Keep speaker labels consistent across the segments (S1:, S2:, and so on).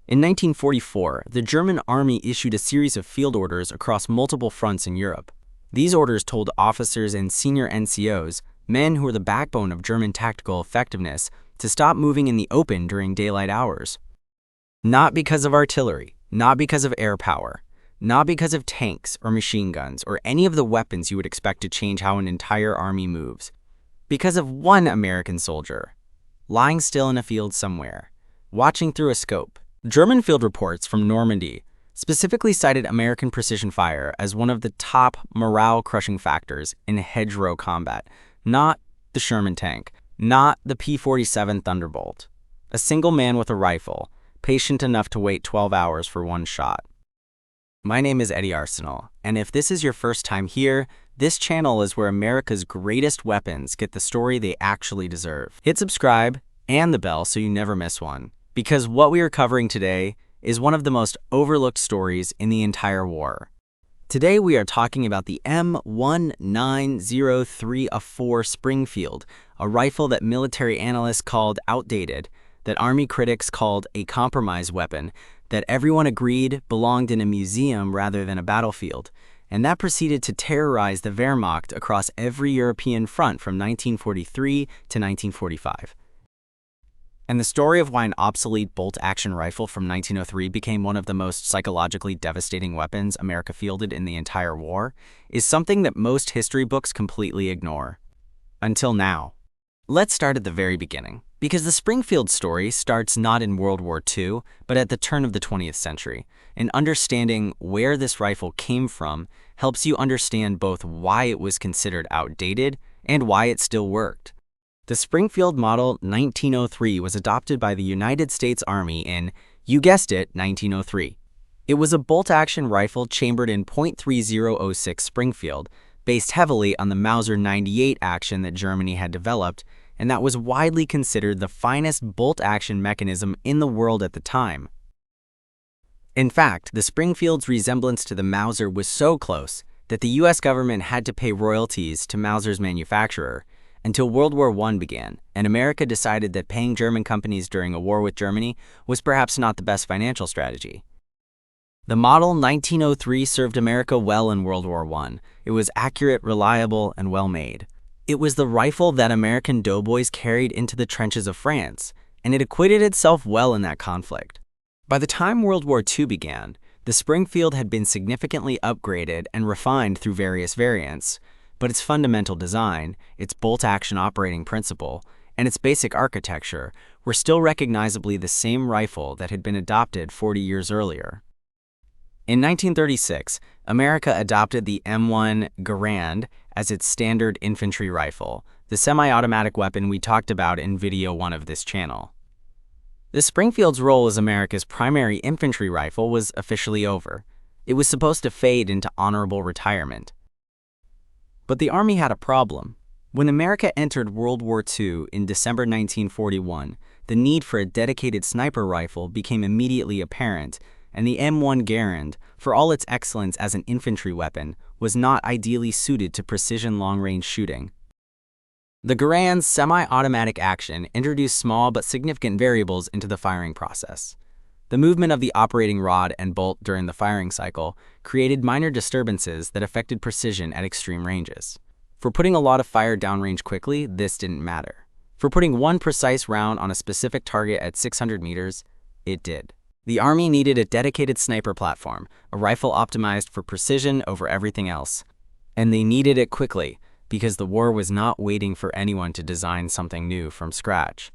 S1: In 1944, the German army issued a series of field orders across multiple fronts in Europe. These orders told officers and senior NCOs, men who were the backbone of German tactical effectiveness, to stop moving in the open during daylight hours. Not because of artillery, not because of air power, not because of tanks or machine guns or any of the weapons you would expect to change how an entire army moves. Because of one American soldier, lying still in a field somewhere, watching through a scope. German field reports from Normandy specifically cited American precision fire as one of the top morale-crushing factors in hedgerow combat, not the Sherman tank, not the P-47 Thunderbolt. A single man with a rifle, patient enough to wait 12 hours for one shot. My name is Eddie Arsenal, and if this is your first time here, this channel is where America's greatest weapons get the story they actually deserve. Hit subscribe and the bell so you never miss one, because what we are covering today is one of the most overlooked stories in the entire war. Today we are talking about the M1903A4 Springfield, a rifle that military analysts called outdated, that Army critics called a compromise weapon, that everyone agreed belonged in a museum rather than a battlefield, and that proceeded to terrorize the Wehrmacht across every European front from 1943 to 1945. And the story of why an obsolete bolt-action rifle from 1903 became one of the most psychologically devastating weapons America fielded in the entire war is something that most history books completely ignore. Until now. Let's start at the very beginning, because the Springfield story starts not in World War II, but at the turn of the 20th century, and understanding where this rifle came from helps you understand both why it was considered outdated and why it still worked. The Springfield Model 1903 was adopted by the United States Army in, you guessed it, 1903. It was a bolt-action rifle chambered in .3006 Springfield, based heavily on the Mauser 98 action that Germany had developed, and that was widely considered the finest bolt-action mechanism in the world at the time. In fact, the Springfield's resemblance to the Mauser was so close that the US government had to pay royalties to Mauser's manufacturer until World War I began, and America decided that paying German companies during a war with Germany was perhaps not the best financial strategy. The Model 1903 served America well in World War I. It was accurate, reliable, and well-made. It was the rifle that American doughboys carried into the trenches of France, and it acquitted itself well in that conflict. By the time World War II began, the Springfield had been significantly upgraded and refined through various variants, but its fundamental design, its bolt-action operating principle, and its basic architecture were still recognizably the same rifle that had been adopted 40 years earlier. In 1936, America adopted the M1 Garand as its standard infantry rifle, the semi-automatic weapon we talked about in video 1 of this channel. The Springfield's role as America's primary infantry rifle was officially over. It was supposed to fade into honorable retirement. But the Army had a problem. When America entered World War II in December 1941, the need for a dedicated sniper rifle became immediately apparent, and the M1 Garand, for all its excellence as an infantry weapon, was not ideally suited to precision long-range shooting. The Garand's semi-automatic action introduced small but significant variables into the firing process. The movement of the operating rod and bolt during the firing cycle created minor disturbances that affected precision at extreme ranges. For putting a lot of fire downrange quickly, this didn't matter. For putting one precise round on a specific target at 600 meters, it did. The Army needed a dedicated sniper platform, a rifle optimized for precision over everything else. And they needed it quickly, because the war was not waiting for anyone to design something new from scratch.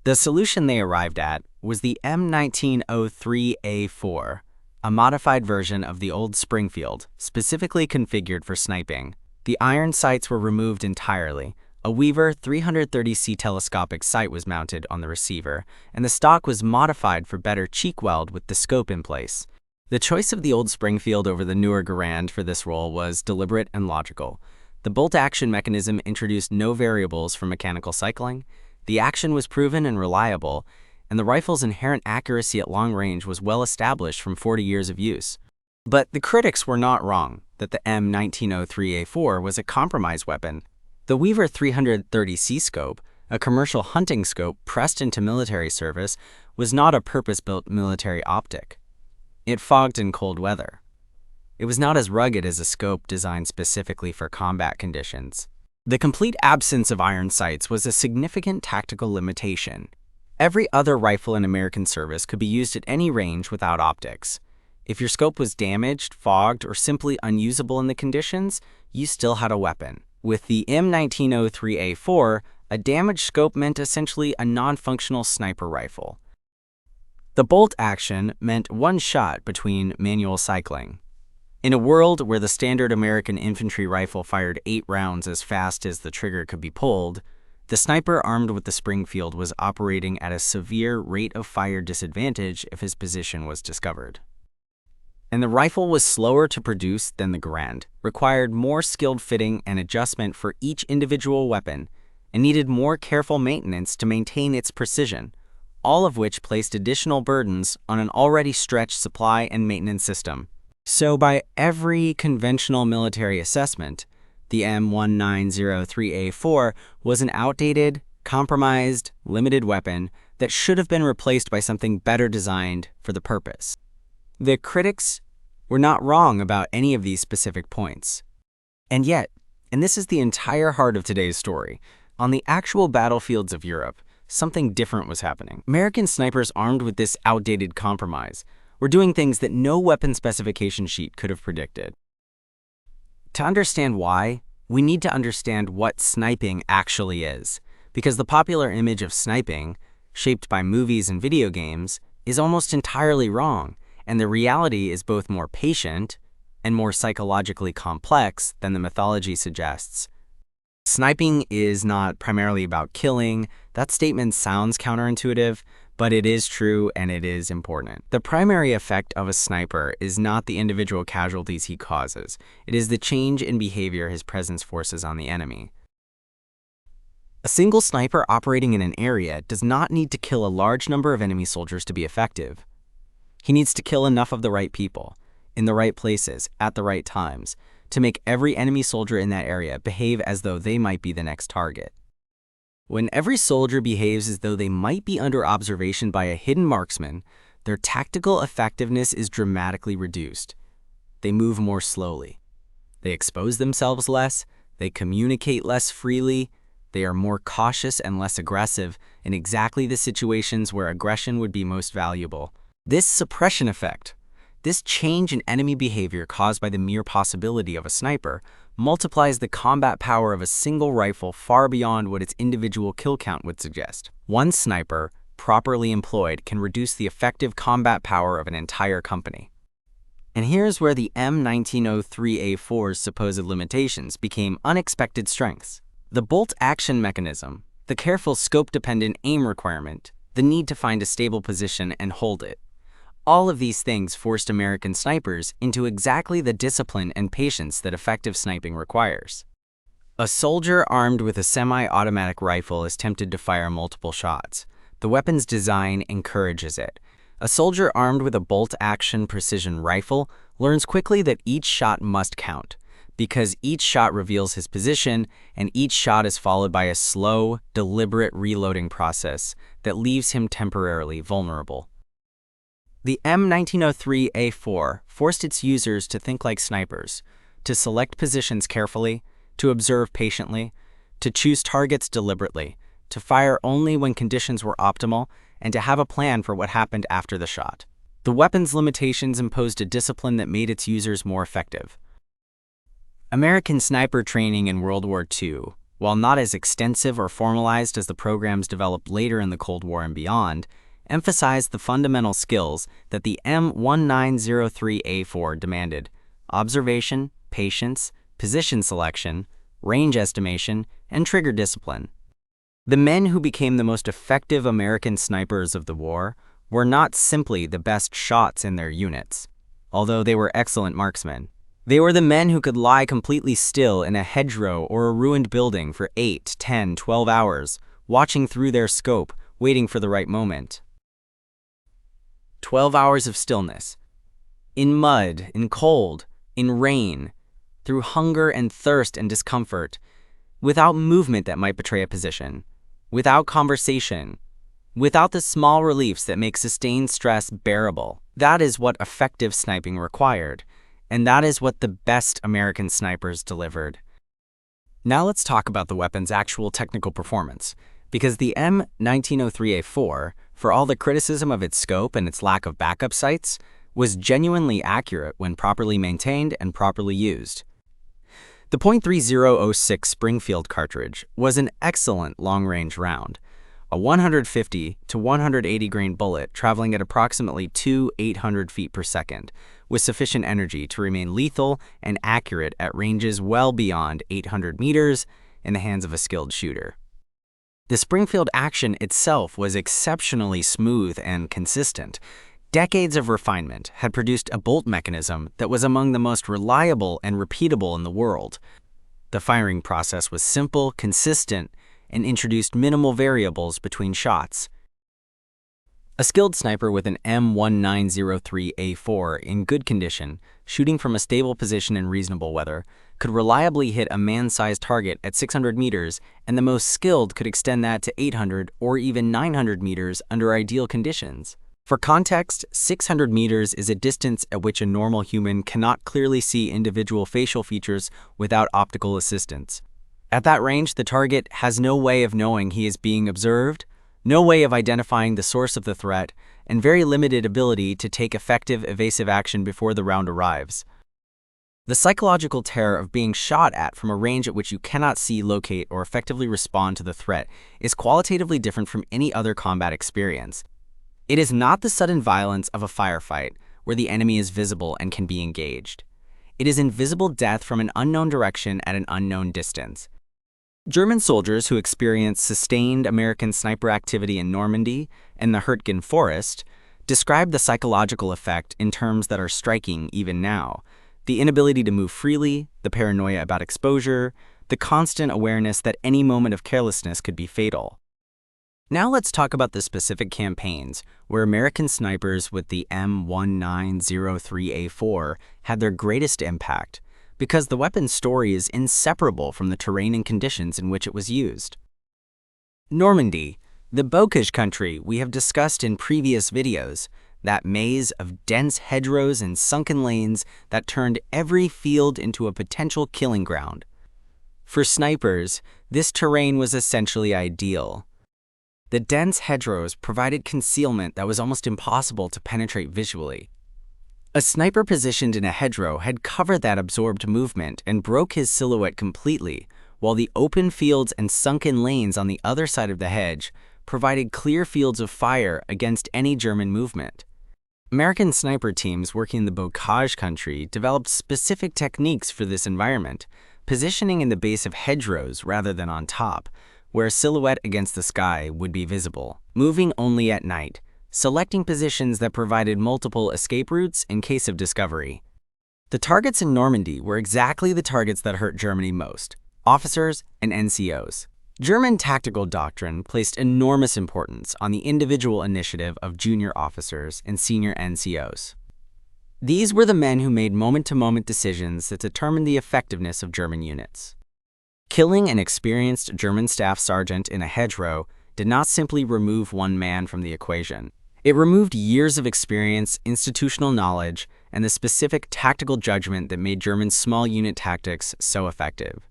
S1: The solution they arrived at was the M1903A4, a modified version of the old Springfield, specifically configured for sniping. The iron sights were removed entirely. A Weaver 330C telescopic sight was mounted on the receiver, and the stock was modified for better cheek weld with the scope in place. The choice of the old Springfield over the newer Garand for this role was deliberate and logical. The bolt-action mechanism introduced no variables for mechanical cycling, the action was proven and reliable, and the rifle's inherent accuracy at long range was well established from 40 years of use. But the critics were not wrong that the M1903A4 was a compromise weapon. The Weaver 330C scope, a commercial hunting scope pressed into military service, was not a purpose-built military optic. It fogged in cold weather. It was not as rugged as a scope designed specifically for combat conditions. The complete absence of iron sights was a significant tactical limitation. Every other rifle in American service could be used at any range without optics. If your scope was damaged, fogged, or simply unusable in the conditions, you still had a weapon. With the M1903A4, a damaged scope meant essentially a non-functional sniper rifle. The bolt action meant one shot between manual cycling. In a world where the standard American infantry rifle fired 8 rounds as fast as the trigger could be pulled, the sniper armed with the Springfield was operating at a severe rate-of-fire disadvantage if his position was discovered. And the rifle was slower to produce than the Garand, required more skilled fitting and adjustment for each individual weapon, and needed more careful maintenance to maintain its precision, all of which placed additional burdens on an already stretched supply and maintenance system. So by every conventional military assessment, the M1903A4 was an outdated, compromised, limited weapon that should have been replaced by something better designed for the purpose. The critics were not wrong about any of these specific points. And yet, and this is the entire heart of today's story, on the actual battlefields of Europe, something different was happening. American snipers armed with this outdated compromise were doing things that no weapon specification sheet could have predicted. To understand why, we need to understand what sniping actually is, because the popular image of sniping, shaped by movies and video games, is almost entirely wrong, and the reality is both more patient and more psychologically complex than the mythology suggests. Sniping is not primarily about killing. That statement sounds counterintuitive, but it is true and it is important. The primary effect of a sniper is not the individual casualties he causes. It is the change in behavior his presence forces on the enemy. A single sniper operating in an area does not need to kill a large number of enemy soldiers to be effective. He needs to kill enough of the right people, in the right places, at the right times, to make every enemy soldier in that area behave as though they might be the next target. When every soldier behaves as though they might be under observation by a hidden marksman, their tactical effectiveness is dramatically reduced. They move more slowly. They expose themselves less, they communicate less freely, they are more cautious and less aggressive in exactly the situations where aggression would be most valuable. This suppression effect, this change in enemy behavior caused by the mere possibility of a sniper, multiplies the combat power of a single rifle far beyond what its individual kill count would suggest. One sniper, properly employed, can reduce the effective combat power of an entire company. And here's where the M1903A4's supposed limitations became unexpected strengths. The bolt action mechanism, the careful scope-dependent aim requirement, the need to find a stable position and hold it. All of these things forced American snipers into exactly the discipline and patience that effective sniping requires. A soldier armed with a semi-automatic rifle is tempted to fire multiple shots. The weapon's design encourages it. A soldier armed with a bolt-action precision rifle learns quickly that each shot must count, because each shot reveals his position, and each shot is followed by a slow, deliberate reloading process that leaves him temporarily vulnerable. The M1903A4 forced its users to think like snipers, to select positions carefully, to observe patiently, to choose targets deliberately, to fire only when conditions were optimal, and to have a plan for what happened after the shot. The weapon's limitations imposed a discipline that made its users more effective. American sniper training in World War II, while not as extensive or formalized as the programs developed later in the Cold War and beyond, emphasized the fundamental skills that the M1903A4 demanded: observation, patience, position selection, range estimation, and trigger discipline. The men who became the most effective American snipers of the war were not simply the best shots in their units, although they were excellent marksmen. They were the men who could lie completely still in a hedgerow or a ruined building for 8, 10, 12 hours, watching through their scope, waiting for the right moment. 12 hours of stillness. In mud, in cold, in rain, through hunger and thirst and discomfort, without movement that might betray a position, without conversation, without the small reliefs that make sustained stress bearable. That is what effective sniping required, and that is what the best American snipers delivered. Now let's talk about the weapon's actual technical performance, because the M1903A4, for all the criticism of its scope and its lack of backup sights, was genuinely accurate when properly maintained and properly used. The .3006 Springfield cartridge was an excellent long-range round, a 150 to 180 grain bullet traveling at approximately 800 feet per second, with sufficient energy to remain lethal and accurate at ranges well beyond 800 meters in the hands of a skilled shooter. The Springfield action itself was exceptionally smooth and consistent. Decades of refinement had produced a bolt mechanism that was among the most reliable and repeatable in the world. The firing process was simple, consistent, and introduced minimal variables between shots. A skilled sniper with an M1903A4 in good condition, shooting from a stable position in reasonable weather, could reliably hit a man-sized target at 600 meters, and the most skilled could extend that to 800 or even 900 meters under ideal conditions. For context, 600 meters is a distance at which a normal human cannot clearly see individual facial features without optical assistance. At that range, the target has no way of knowing he is being observed, no way of identifying the source of the threat, and very limited ability to take effective evasive action before the round arrives. The psychological terror of being shot at from a range at which you cannot see, locate, or effectively respond to the threat is qualitatively different from any other combat experience. It is not the sudden violence of a firefight where the enemy is visible and can be engaged. It is invisible death from an unknown direction at an unknown distance. German soldiers who experienced sustained American sniper activity in Normandy and the Hurtgen Forest describe the psychological effect in terms that are striking even now: the inability to move freely, the paranoia about exposure, the constant awareness that any moment of carelessness could be fatal. Now let's talk about the specific campaigns where American snipers with the M1903A4 had their greatest impact, because the weapon's story is inseparable from the terrain and conditions in which it was used. Normandy, the bocage country we have discussed in previous videos, that maze of dense hedgerows and sunken lanes that turned every field into a potential killing ground. For snipers, this terrain was essentially ideal. The dense hedgerows provided concealment that was almost impossible to penetrate visually. A sniper positioned in a hedgerow had covered that absorbed movement and broke his silhouette completely, while the open fields and sunken lanes on the other side of the hedge provided clear fields of fire against any German movement. American sniper teams working in the bocage country developed specific techniques for this environment, positioning in the base of hedgerows rather than on top, where a silhouette against the sky would be visible, moving only at night, selecting positions that provided multiple escape routes in case of discovery. The targets in Normandy were exactly the targets that hurt Germany most: officers and NCOs. German tactical doctrine placed enormous importance on the individual initiative of junior officers and senior NCOs. These were the men who made moment-to-moment decisions that determined the effectiveness of German units. Killing an experienced German staff sergeant in a hedgerow did not simply remove one man from the equation. It removed years of experience, institutional knowledge, and the specific tactical judgment that made German small unit tactics so effective.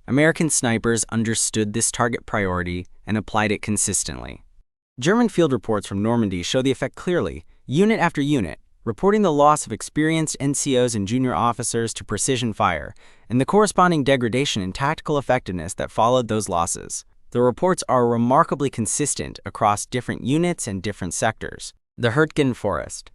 S1: American snipers understood this target priority and applied it consistently. German field reports from Normandy show the effect clearly, unit after unit, reporting the loss of experienced NCOs and junior officers to precision fire, and the corresponding degradation in tactical effectiveness that followed those losses. The reports are remarkably consistent across different units and different sectors. The Hurtgen Forest.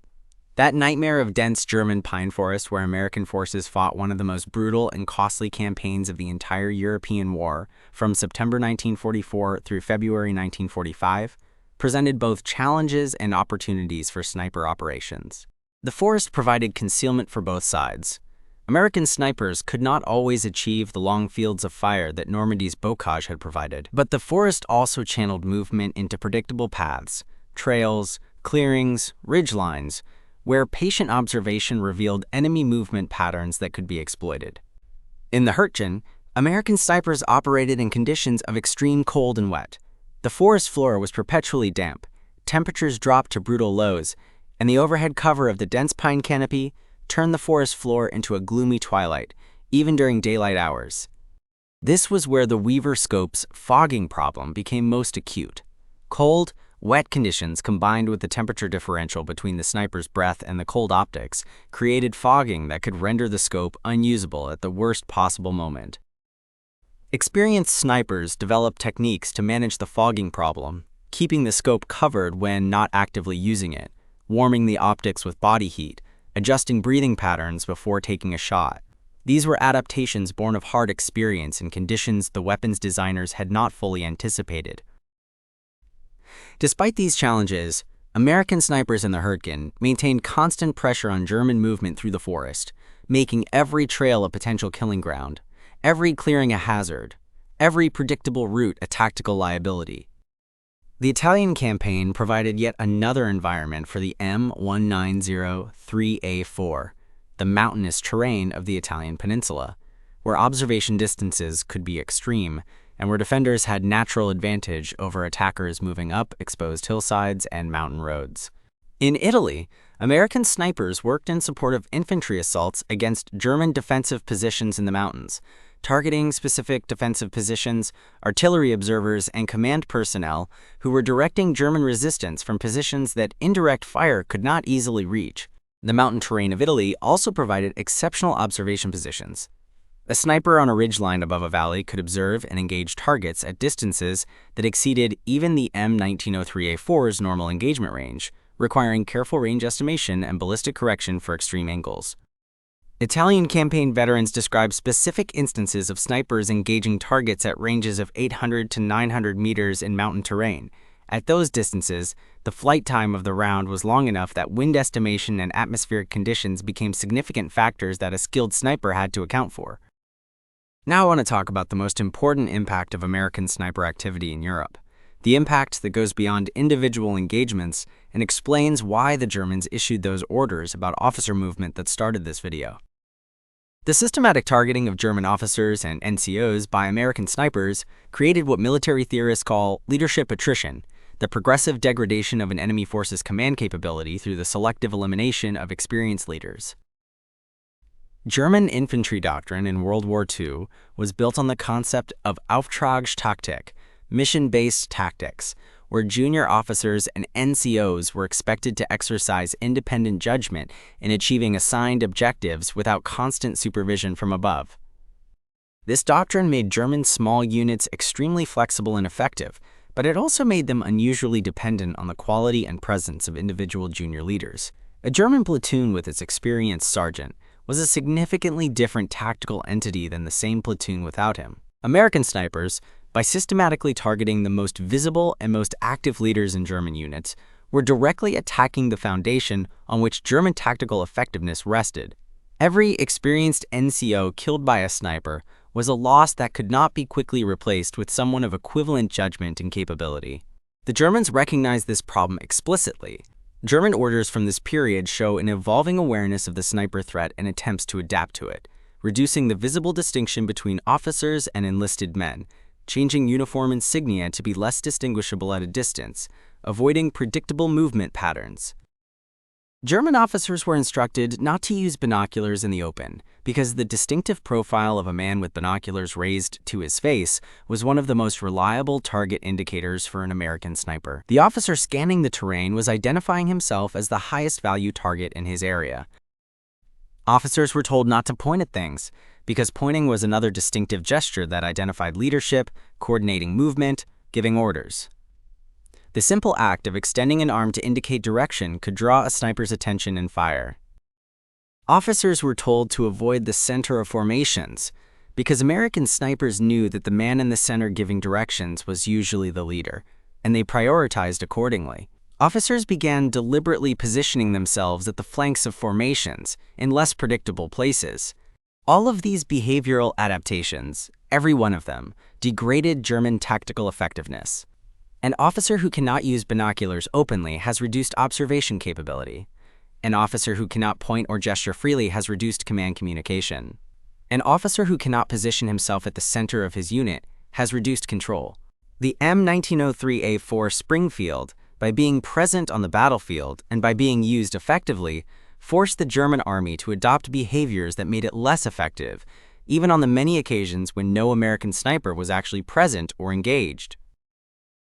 S1: That nightmare of dense German pine forest where American forces fought one of the most brutal and costly campaigns of the entire European War from September 1944 through February 1945, presented both challenges and opportunities for sniper operations. The forest provided concealment for both sides. American snipers could not always achieve the long fields of fire that Normandy's bocage had provided, but the forest also channeled movement into predictable paths, trails, clearings, ridgelines, where patient observation revealed enemy movement patterns that could be exploited. In the Hurtgen, American snipers operated in conditions of extreme cold and wet. The forest floor was perpetually damp, temperatures dropped to brutal lows, and the overhead cover of the dense pine canopy turned the forest floor into a gloomy twilight, even during daylight hours. This was where the Weaver scope's fogging problem became most acute. Cold, wet conditions combined with the temperature differential between the sniper's breath and the cold optics created fogging that could render the scope unusable at the worst possible moment. Experienced snipers developed techniques to manage the fogging problem, keeping the scope covered when not actively using it, warming the optics with body heat, adjusting breathing patterns before taking a shot. These were adaptations born of hard experience in conditions the weapons designers had not fully anticipated. Despite these challenges, American snipers in the Hurtgen maintained constant pressure on German movement through the forest, making every trail a potential killing ground, every clearing a hazard, every predictable route a tactical liability. The Italian campaign provided yet another environment for the M1903A4, the mountainous terrain of the Italian peninsula, where observation distances could be extreme and where defenders had natural advantage over attackers moving up exposed hillsides and mountain roads. In Italy, American snipers worked in support of infantry assaults against German defensive positions in the mountains, targeting specific defensive positions, artillery observers, and command personnel who were directing German resistance from positions that indirect fire could not easily reach. The mountain terrain of Italy also provided exceptional observation positions. A sniper on a ridgeline above a valley could observe and engage targets at distances that exceeded even the M1903A4's normal engagement range, requiring careful range estimation and ballistic correction for extreme angles. Italian campaign veterans describe specific instances of snipers engaging targets at ranges of 800 to 900 meters in mountain terrain. At those distances, the flight time of the round was long enough that wind estimation and atmospheric conditions became significant factors that a skilled sniper had to account for. Now I want to talk about the most important impact of American sniper activity in Europe, the impact that goes beyond individual engagements and explains why the Germans issued those orders about officer movement that started this video. The systematic targeting of German officers and NCOs by American snipers created what military theorists call leadership attrition, the progressive degradation of an enemy force's command capability through the selective elimination of experienced leaders. German infantry doctrine in World War II was built on the concept of Auftragstaktik, mission-based tactics, where junior officers and NCOs were expected to exercise independent judgment in achieving assigned objectives without constant supervision from above. This doctrine made German small units extremely flexible and effective, but it also made them unusually dependent on the quality and presence of individual junior leaders. A German platoon with its experienced sergeant was a significantly different tactical entity than the same platoon without him. American snipers, by systematically targeting the most visible and most active leaders in German units, were directly attacking the foundation on which German tactical effectiveness rested. Every experienced NCO killed by a sniper was a loss that could not be quickly replaced with someone of equivalent judgment and capability. The Germans recognized this problem explicitly. German orders from this period show an evolving awareness of the sniper threat and attempts to adapt to it, reducing the visible distinction between officers and enlisted men, changing uniform insignia to be less distinguishable at a distance, avoiding predictable movement patterns. German officers were instructed not to use binoculars in the open because the distinctive profile of a man with binoculars raised to his face was one of the most reliable target indicators for an American sniper. The officer scanning the terrain was identifying himself as the highest value target in his area. Officers were told not to point at things because pointing was another distinctive gesture that identified leadership, coordinating movement, giving orders. The simple act of extending an arm to indicate direction could draw a sniper's attention and fire. Officers were told to avoid the center of formations because American snipers knew that the man in the center giving directions was usually the leader, and they prioritized accordingly. Officers began deliberately positioning themselves at the flanks of formations in less predictable places. All of these behavioral adaptations, every one of them, degraded German tactical effectiveness. An officer who cannot use binoculars openly has reduced observation capability. An officer who cannot point or gesture freely has reduced command communication. An officer who cannot position himself at the center of his unit has reduced control. The M1903A4 Springfield, by being present on the battlefield and by being used effectively, forced the German army to adopt behaviors that made it less effective, even on the many occasions when no American sniper was actually present or engaged.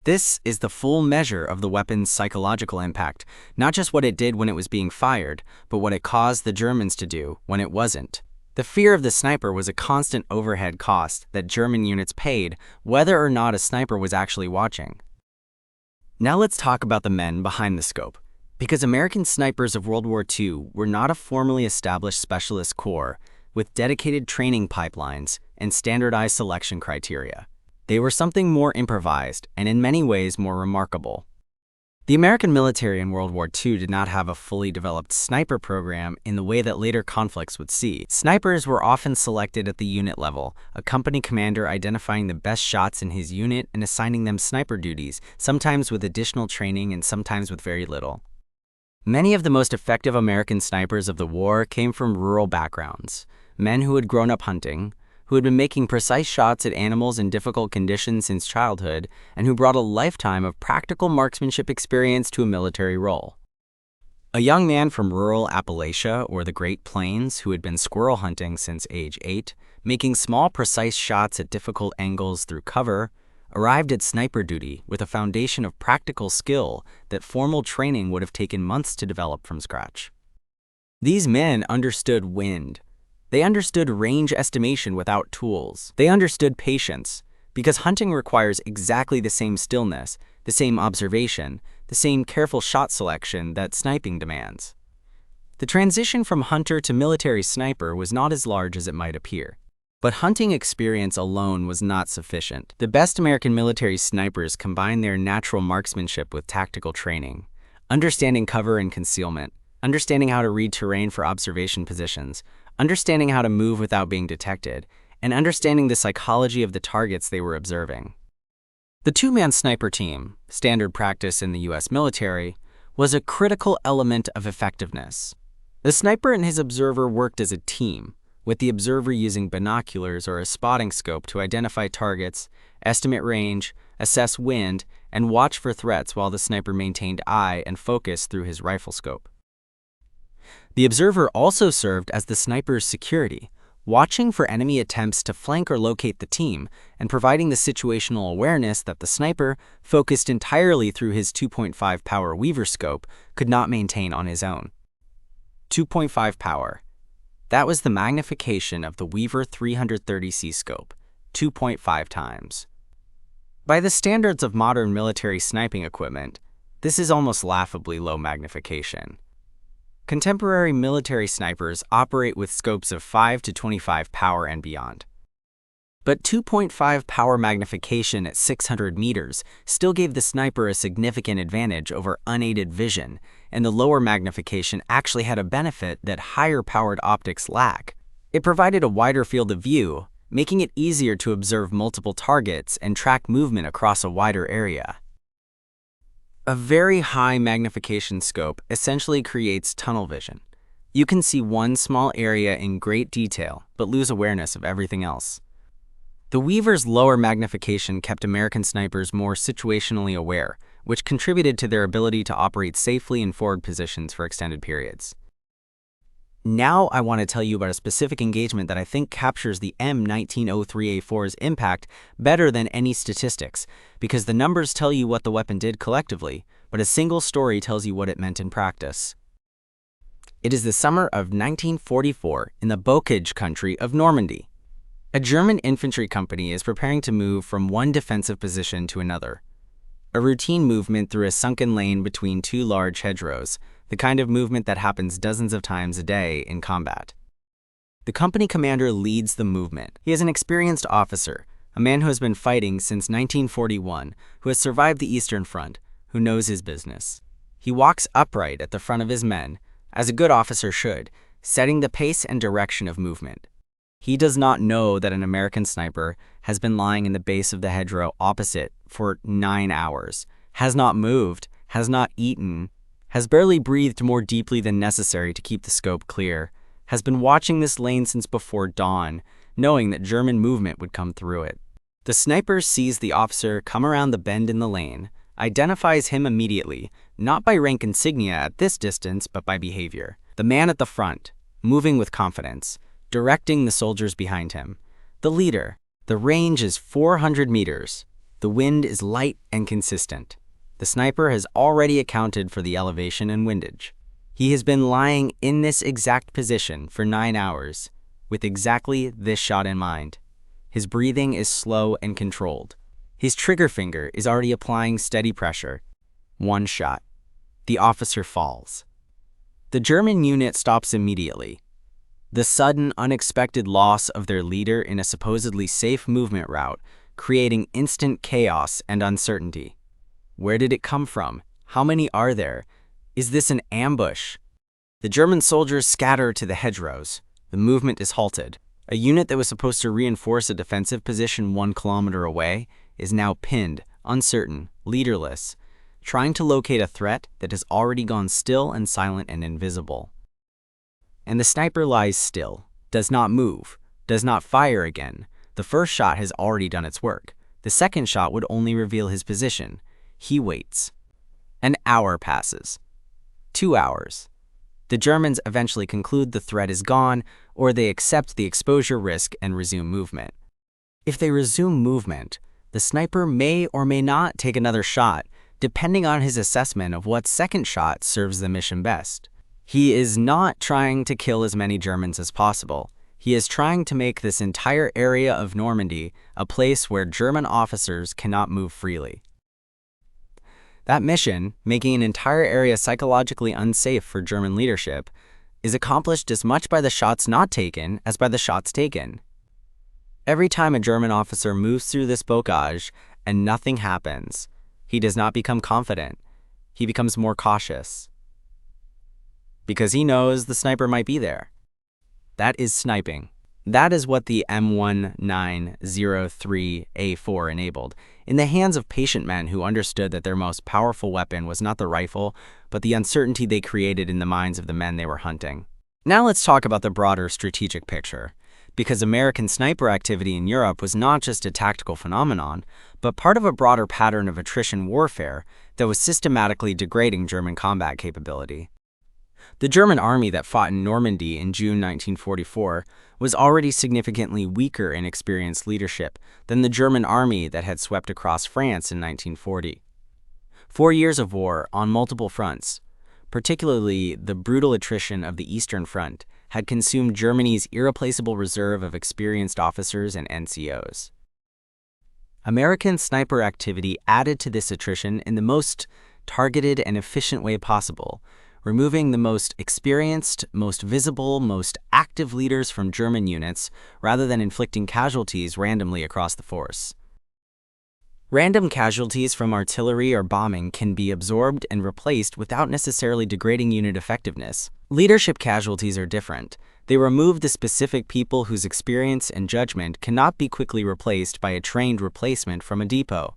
S1: This is the full measure of the weapon's psychological impact, not just what it did when it was being fired, but what it caused the Germans to do when it wasn't. The fear of the sniper was a constant overhead cost that German units paid, whether or not a sniper was actually watching. Now let's talk about the men behind the scope. Because American snipers of World War II were not a formally established specialist corps with dedicated training pipelines and standardized selection criteria. They were something more improvised and in many ways more remarkable. The American military in World War II did not have a fully developed sniper program in the way that later conflicts would see. Snipers were often selected at the unit level, a company commander identifying the best shots in his unit and assigning them sniper duties, sometimes with additional training and sometimes with very little. Many of the most effective American snipers of the war came from rural backgrounds, men who had grown up hunting, who had been making precise shots at animals in difficult conditions since childhood, and who brought a lifetime of practical marksmanship experience to a military role. A young man from rural Appalachia or the Great Plains who had been squirrel hunting since age 8, making small precise shots at difficult angles through cover, arrived at sniper duty with a foundation of practical skill that formal training would have taken months to develop from scratch. These men understood wind. They understood range estimation without tools. They understood patience, because hunting requires exactly the same stillness, the same observation, the same careful shot selection that sniping demands. The transition from hunter to military sniper was not as large as it might appear. But hunting experience alone was not sufficient. The best American military snipers combined their natural marksmanship with tactical training, understanding cover and concealment, understanding how to read terrain for observation positions, understanding how to move without being detected, and understanding the psychology of the targets they were observing. The two-man sniper team, standard practice in the U.S. military, was a critical element of effectiveness. The sniper and his observer worked as a team, with the observer using binoculars or a spotting scope to identify targets, estimate range, assess wind, and watch for threats while the sniper maintained eye and focus through his rifle scope. The observer also served as the sniper's security, watching for enemy attempts to flank or locate the team and providing the situational awareness that the sniper, focused entirely through his 2.5 power Weaver scope, could not maintain on his own. 2.5 power. That was the magnification of the Weaver 330C scope, 2.5 times. By the standards of modern military sniping equipment, this is almost laughably low magnification. Contemporary military snipers operate with scopes of 5 to 25 power and beyond. But 2.5 power magnification at 600 meters still gave the sniper a significant advantage over unaided vision, and the lower magnification actually had a benefit that higher-powered optics lack. It provided a wider field of view, making it easier to observe multiple targets and track movement across a wider area. A very high magnification scope essentially creates tunnel vision. You can see one small area in great detail, but lose awareness of everything else. The Weaver's lower magnification kept American snipers more situationally aware, which contributed to their ability to operate safely in forward positions for extended periods. Now I want to tell you about a specific engagement that I think captures the M1903A4's impact better than any statistics, because the numbers tell you what the weapon did collectively, but a single story tells you what it meant in practice. It is the summer of 1944 in the Bocage country of Normandy. A German infantry company is preparing to move from one defensive position to another. A routine movement through a sunken lane between two large hedgerows, the kind of movement that happens dozens of times a day in combat. The company commander leads the movement. He is an experienced officer, a man who has been fighting since 1941, who has survived the Eastern Front, who knows his business. He walks upright at the front of his men, as a good officer should, setting the pace and direction of movement. He does not know that an American sniper has been lying in the base of the hedgerow opposite for 9 hours, has not moved, has not eaten, has barely breathed more deeply than necessary to keep the scope clear, has been watching this lane since before dawn, knowing that German movement would come through it. The sniper sees the officer come around the bend in the lane, identifies him immediately, not by rank insignia at this distance, but by behavior. The man at the front, moving with confidence, directing the soldiers behind him. The leader. The range is 400 meters. The wind is light and consistent. The sniper has already accounted for the elevation and windage. He has been lying in this exact position for 9 hours, with exactly this shot in mind. His breathing is slow and controlled. His trigger finger is already applying steady pressure. One shot. The officer falls. The German unit stops immediately. The sudden, unexpected loss of their leader in a supposedly safe movement route, creating instant chaos and uncertainty. Where did it come from? How many are there? Is this an ambush? The German soldiers scatter to the hedgerows. The movement is halted. A unit that was supposed to reinforce a defensive position 1 kilometer away is now pinned, uncertain, leaderless, trying to locate a threat that has already gone still and silent and invisible. And the sniper lies still, does not move, does not fire again. The first shot has already done its work. The second shot would only reveal his position. He waits. An hour passes. 2 hours. The Germans eventually conclude the threat is gone, or they accept the exposure risk and resume movement. If they resume movement, the sniper may or may not take another shot, depending on his assessment of what second shot serves the mission best. He is not trying to kill as many Germans as possible. He is trying to make this entire area of Normandy a place where German officers cannot move freely. That mission, making an entire area psychologically unsafe for German leadership, is accomplished as much by the shots not taken as by the shots taken. Every time a German officer moves through this bocage and nothing happens, he does not become confident. He becomes more cautious. Because he knows the sniper might be there. That is sniping. That is what the M1903A4 enabled, in the hands of patient men who understood that their most powerful weapon was not the rifle, but the uncertainty they created in the minds of the men they were hunting. Now let's talk about the broader strategic picture, because American sniper activity in Europe was not just a tactical phenomenon, but part of a broader pattern of attrition warfare that was systematically degrading German combat capability. The German army that fought in Normandy in June 1944 was already significantly weaker in experienced leadership than the German army that had swept across France in 1940. 4 years of war on multiple fronts, particularly the brutal attrition of the Eastern Front, had consumed Germany's irreplaceable reserve of experienced officers and NCOs. American sniper activity added to this attrition in the most targeted and efficient way possible, removing the most experienced, most visible, most active leaders from German units rather than inflicting casualties randomly across the force. Random casualties from artillery or bombing can be absorbed and replaced without necessarily degrading unit effectiveness. Leadership casualties are different. They remove the specific people whose experience and judgment cannot be quickly replaced by a trained replacement from a depot.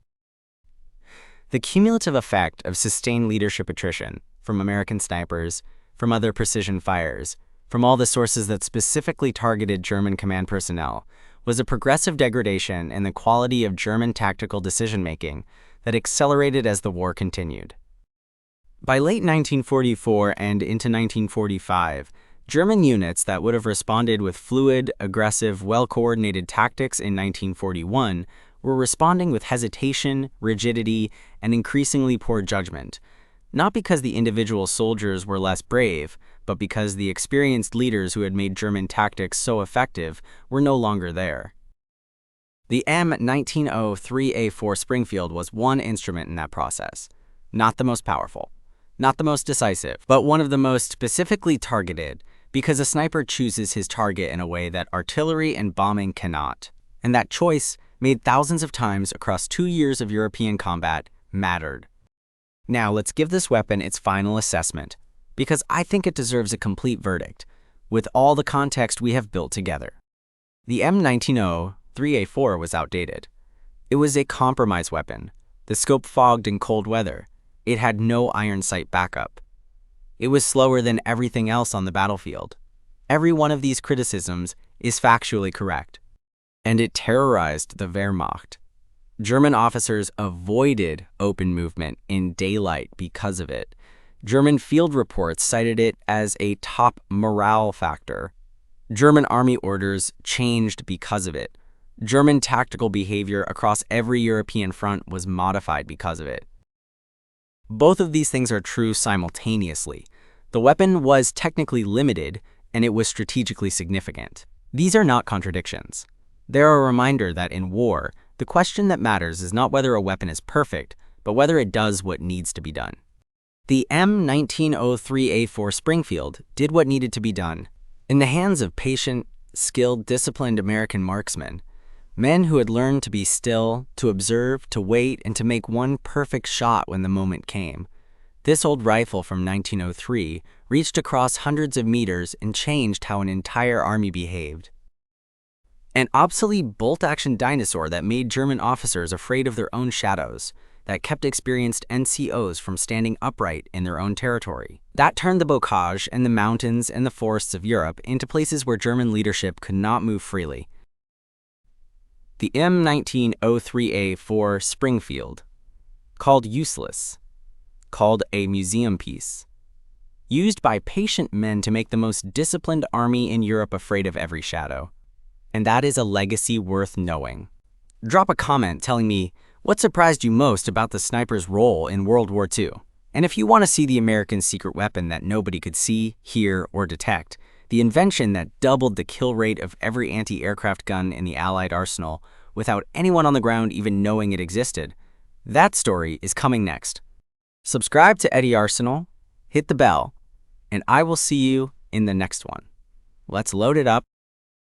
S1: The cumulative effect of sustained leadership attrition from American snipers, from other precision fires, from all the sources that specifically targeted German command personnel, was a progressive degradation in the quality of German tactical decision-making that accelerated as the war continued. By late 1944 and into 1945, German units that would have responded with fluid, aggressive, well-coordinated tactics in 1941 were responding with hesitation, rigidity, and increasingly poor judgment, not because the individual soldiers were less brave, but because the experienced leaders who had made German tactics so effective were no longer there. The M1903A4 Springfield was one instrument in that process, not the most powerful, not the most decisive, but one of the most specifically targeted, because a sniper chooses his target in a way that artillery and bombing cannot. And that choice, made thousands of times across 2 years of European combat, mattered. Now let's give this weapon its final assessment, because I think it deserves a complete verdict, with all the context we have built together. The M1903A4 was outdated. It was a compromise weapon. The scope fogged in cold weather. It had no iron sight backup. It was slower than everything else on the battlefield. Every one of these criticisms is factually correct. and it terrorized the Wehrmacht. German officers avoided open movement in daylight because of it. German field reports cited it as a top morale factor. German army orders changed because of it. German tactical behavior across every European front was modified because of it. Both of these things are true simultaneously. The weapon was technically limited, and it was strategically significant. These are not contradictions. They're a reminder that in war, the question that matters is not whether a weapon is perfect, but whether it does what needs to be done. The M1903A4 Springfield did what needed to be done. In the hands of patient, skilled, disciplined American marksmen, men who had learned to be still, to observe, to wait, and to make one perfect shot when the moment came. This old rifle from 1903 reached across hundreds of meters and changed how an entire army behaved. An obsolete bolt-action dinosaur that made German officers afraid of their own shadows, that kept experienced NCOs from standing upright in their own territory. That turned the bocage and the mountains and the forests of Europe into places where German leadership could not move freely. The M1903A4 Springfield, called useless, called a museum piece, used by patient men to make the most disciplined army in Europe afraid of every shadow. And that is a legacy worth knowing. Drop a comment telling me what surprised you most about the sniper's role in World War II. And if you want to see the American secret weapon that nobody could see, hear, or detect, the invention that doubled the kill rate of every anti-aircraft gun in the Allied arsenal without anyone on the ground even knowing it existed, that story is coming next. Subscribe to Eddie Arsenal, hit the bell, and I will see you in the next one. Let's load it up